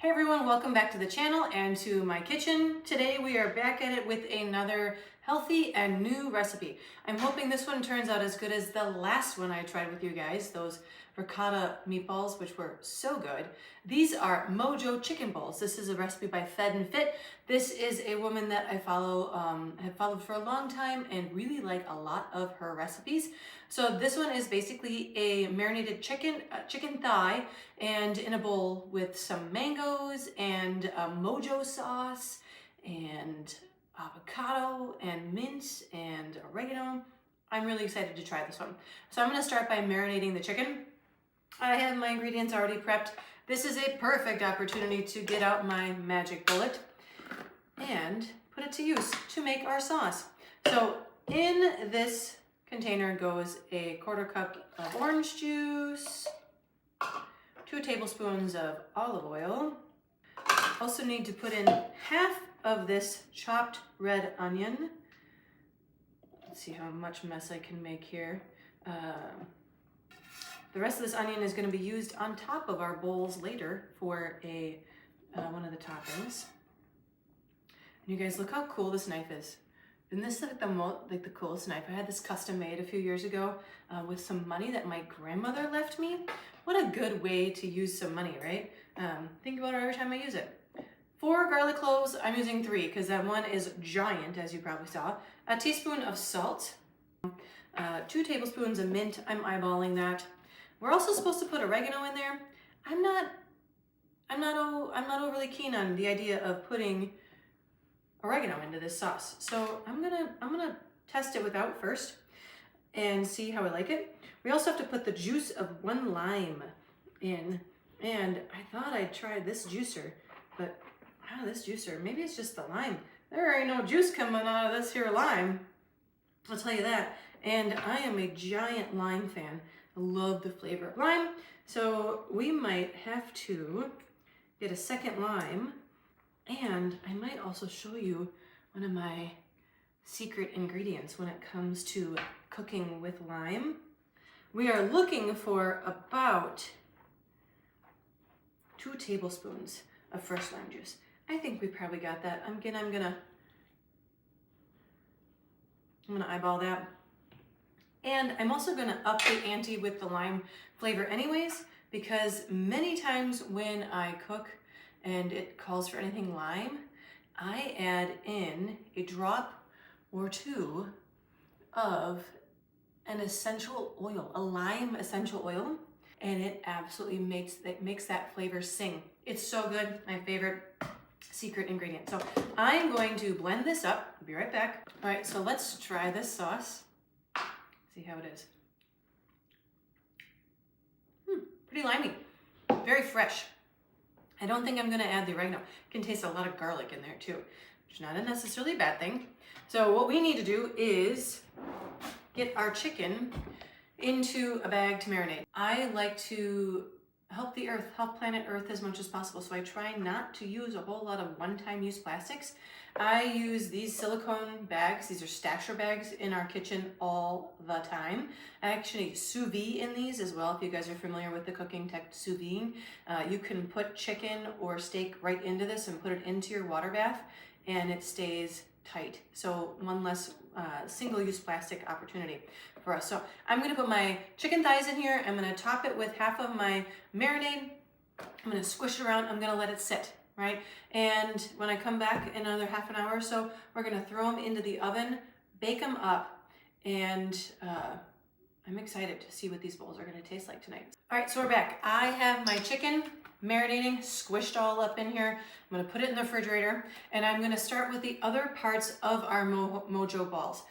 Hey everyone, welcome back to the channel and to my kitchen. Today we are back at it with another healthy and new recipe. I'm hoping this one turns out as good as the last one I tried with you guys, those ricotta meatballs, which were so good. These are Mojo chicken balls. This is a recipe by Fed and Fit. This is a woman that I have followed for a long time and really like a lot of her recipes. So this one is basically a marinated chicken thigh, and in a bowl with some mangoes and Mojo sauce and avocado and mint and oregano. I'm really excited to try this one. So I'm going to start by marinating the chicken. I have my ingredients already prepped. This is a perfect opportunity to get out my magic bullet and put it to use to make our sauce. So in this container goes a 1/4 cup of orange juice, 2 tablespoons of olive oil. Also need to put in half of this chopped red onion. Let's see how much mess I can make here. The rest of this onion is going to be used on top of our bowls later for one of the toppings. And you guys, look how cool this knife is. Isn't this like the coolest knife? I had this custom made a few years ago with some money that my grandmother left me. What a good way to use some money, right? Think about it every time I use it. 4 garlic cloves, I'm using 3 because that one is giant, as you probably saw. A teaspoon of salt, 2 tablespoons of mint, I'm eyeballing that. We're also supposed to put oregano in there. I'm not overly keen on the idea of putting oregano into this sauce. So I'm gonna test it without first and see how I like it. We also have to put the juice of 1 lime in, and I thought I'd try this juicer, but this juicer, maybe it's just the lime. There ain't no juice coming out of this here lime, I'll tell you that. And I am a giant lime fan. I love the flavor of lime. So we might have to get a second lime, and I might also show you one of my secret ingredients when it comes to cooking with lime. We are looking for about 2 tablespoons of fresh lime juice. I think we probably got that. I'm gonna eyeball that. And I'm also gonna up the ante with the lime flavor anyways, because many times when I cook and it calls for anything lime, I add in a drop or 2 of an essential oil, a lime essential oil, and it absolutely makes that flavor sing. It's so good, my favorite secret ingredient. So I'm going to blend this up. I'll be right back. All right, so let's try this sauce. See how it is. Pretty limey, very fresh. I don't think I'm gonna add the oregano. I can taste a lot of garlic in there too, which is not a necessarily bad thing. So what we need to do is get our chicken into a bag to marinate. I like to help the earth, help planet Earth as much as possible. So I try not to use a whole lot of one-time use plastics. I use these silicone bags. These are stasher bags in our kitchen all the time. I actually sous vide in these as well. If you guys are familiar with the cooking tech sous vide, you can put chicken or steak right into this and put it into your water bath, and it stays tight. So one less single-use plastic opportunity for us. So I'm gonna put my chicken thighs in here. I'm gonna top it with half of my marinade. I'm gonna squish it around. I'm gonna let it sit, right? And when I come back in another half an hour or so, we're gonna throw them into the oven, bake them up, and I'm excited to see what these bowls are gonna taste like tonight. All right, so we're back. I have my chicken marinating, squished all up in here. I'm gonna put it in the refrigerator, and I'm gonna start with the other parts of our Mojo balls.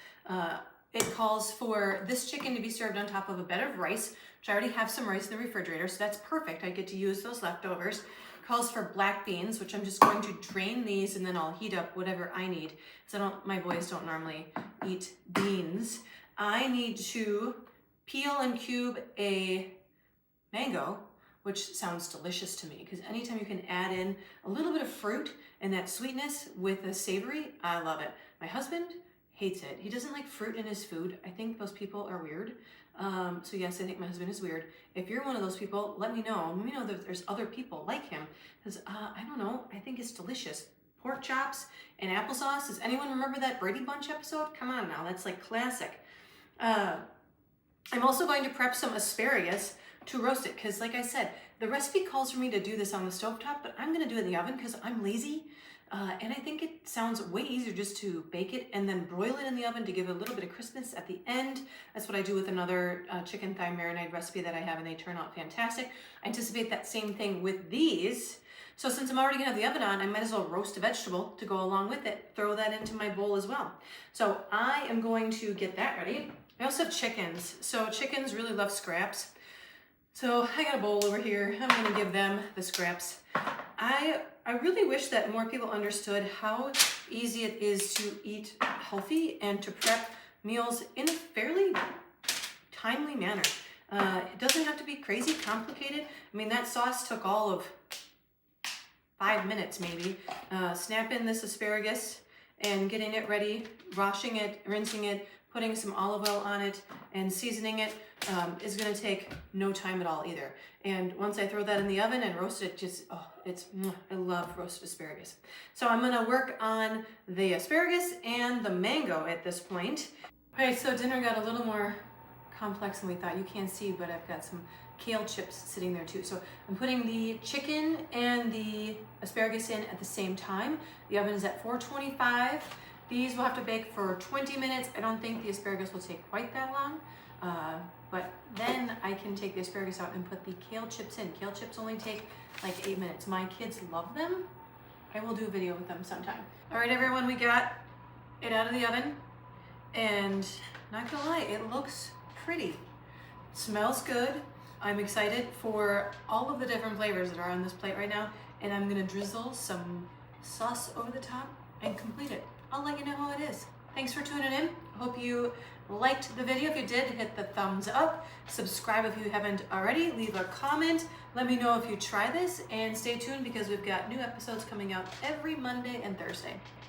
It calls for this chicken to be served on top of a bed of rice, which I already have some rice in the refrigerator, so that's perfect. I get to use those leftovers. Calls for black beans, which I'm just going to drain these and then I'll heat up whatever I need. So my boys don't normally eat beans. I need to peel and cube a mango, which sounds delicious to me, because anytime you can add in a little bit of fruit and that sweetness with the savory, I love it. My husband hates it. He doesn't like fruit in his food. I think those people are weird. So yes, I think my husband is weird. If you're one of those people, let me know. Let me know that there's other people like him, because I don't know, I think it's delicious. Pork chops and applesauce. Does anyone remember that Brady Bunch episode? Come on now, that's like classic. I'm also going to prep some asparagus to roast it, because like I said, the recipe calls for me to do this on the stovetop, but I'm gonna do it in the oven because I'm lazy. And I think it sounds way easier just to bake it and then broil it in the oven to give it a little bit of crispness at the end. That's what I do with another chicken thigh marinade recipe that I have, and they turn out fantastic. I anticipate that same thing with these. So since I'm already gonna have the oven on, I might as well roast a vegetable to go along with it, throw that into my bowl as well. So I am going to get that ready. I also have chickens. So chickens really love scraps. So I got a bowl over here. I'm gonna give them the scraps. I really wish that more people understood how easy it is to eat healthy and to prep meals in a fairly timely manner. It doesn't have to be crazy complicated. I mean, that sauce took all of 5 minutes maybe. Snap in this asparagus and getting it ready, washing it, rinsing it, putting some olive oil on it, and seasoning it is gonna take no time at all either. And once I throw that in the oven and roast it, I love roasted asparagus. So I'm gonna work on the asparagus and the mango at this point. All right, so dinner got a little more complex than we thought. You can't see, but I've got some kale chips sitting there too. So I'm putting the chicken and the asparagus in at the same time. The oven is at 425. These will have to bake for 20 minutes. I don't think the asparagus will take quite that long, but then I can take the asparagus out and put the kale chips in. Kale chips only take like 8 minutes. My kids love them. I will do a video with them sometime. All right, everyone, we got it out of the oven, and not gonna lie, it looks pretty. It smells good. I'm excited for all of the different flavors that are on this plate right now, and I'm gonna drizzle some sauce over the top and complete it. I'll let you know how it is. Thanks for tuning in. Hope you liked the video. If you did, hit the thumbs up. Subscribe if you haven't already. Leave a comment. Let me know if you try this, and stay tuned because we've got new episodes coming out every Monday and Thursday.